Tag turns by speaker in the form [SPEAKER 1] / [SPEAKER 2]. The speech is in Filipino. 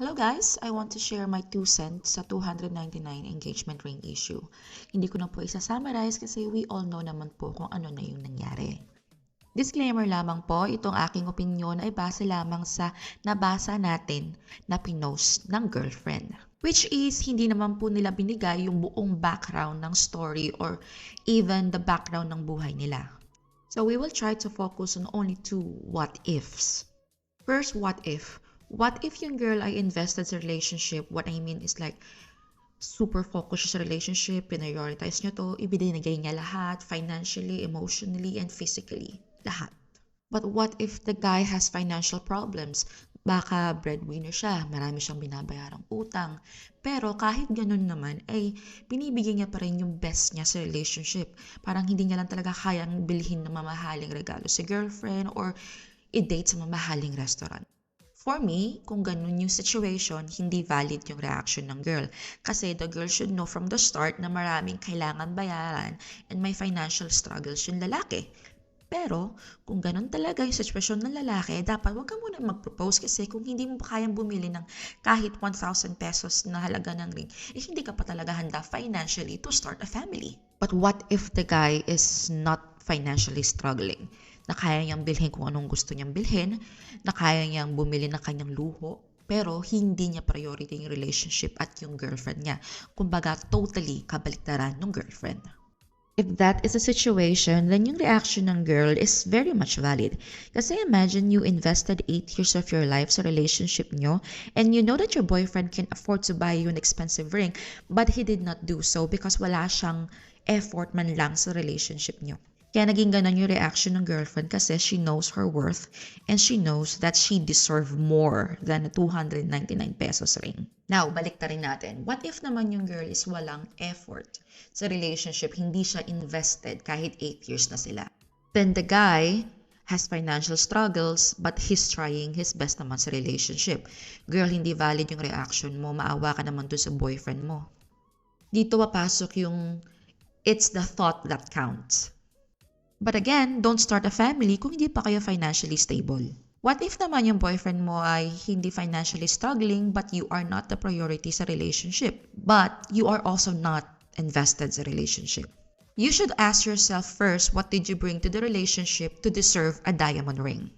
[SPEAKER 1] Hello guys! I want to share my 2 cents sa 299 engagement ring issue. Hindi ko na po isa-summarize kasi we all know naman po kung ano na yung nangyari. Disclaimer lamang po, itong aking opinion ay base lamang sa nabasa natin na pinost ng girlfriend. Which is, hindi naman po nila binigay yung buong background ng story or even the background ng buhay nila. So we will try to focus on only 2 what-ifs. First, what if? What if yung girl ay invested sa relationship? What I mean is like, super focused sa relationship, prioritize niya to, ibinigay niya lahat, financially, emotionally, and physically. Lahat. But what if the guy has financial problems? Baka breadwinner siya, marami siyang binabayarang utang. Pero kahit ganun naman, ay binibigyan niya pa rin yung best niya sa relationship. Parang hindi niya lang talaga kayang bilhin ng mamahaling regalo sa girlfriend or i-date sa mamahaling restaurant. For me, kung ganun yung situation, hindi valid yung reaction ng girl. Kasi the girl should know from the start na maraming kailangan bayaran and may financial struggles yung lalaki. Pero, kung ganun talaga yung sitwasyon ng lalaki, dapat wag ka muna mag-propose kasi kung hindi mo pa kayang bumili ng kahit 1,000 pesos na halaga ng ring, hindi ka pa talaga handa financially to start a family. But what if the guy is not financially struggling? Na kaya niyang bilhin kung anong gusto niyang bilhin, na kaya niyang bumili ng kanyang luho, pero hindi niya priority yung relationship at yung girlfriend niya. Kumbaga, totally kabaliktaran ng girlfriend. If that is a situation, then yung reaction ng girl is very much valid. Kasi imagine you invested 8 years of your life sa relationship nyo and you know that your boyfriend can afford to buy you an expensive ring but he did not do so because wala siyang effort man lang sa relationship nyo. Kaya naging ganun yung reaction ng girlfriend kasi she knows her worth and she knows that she deserves more than a 299 pesos ring. Now, balik rin natin. What if naman yung girl is walang effort sa relationship, hindi siya invested kahit 8 years na sila? Then the guy has financial struggles but he's trying his best naman sa relationship. Girl, hindi valid yung reaction mo. Maawa ka naman dun sa boyfriend mo. Dito papasok yung it's the thought that counts. But again, don't start a family kung hindi pa kayo financially stable. What if naman yung boyfriend mo ay hindi financially struggling but you are not the priority sa relationship? But you are also not invested sa relationship. You should ask yourself first, what did you bring to the relationship to deserve a diamond ring?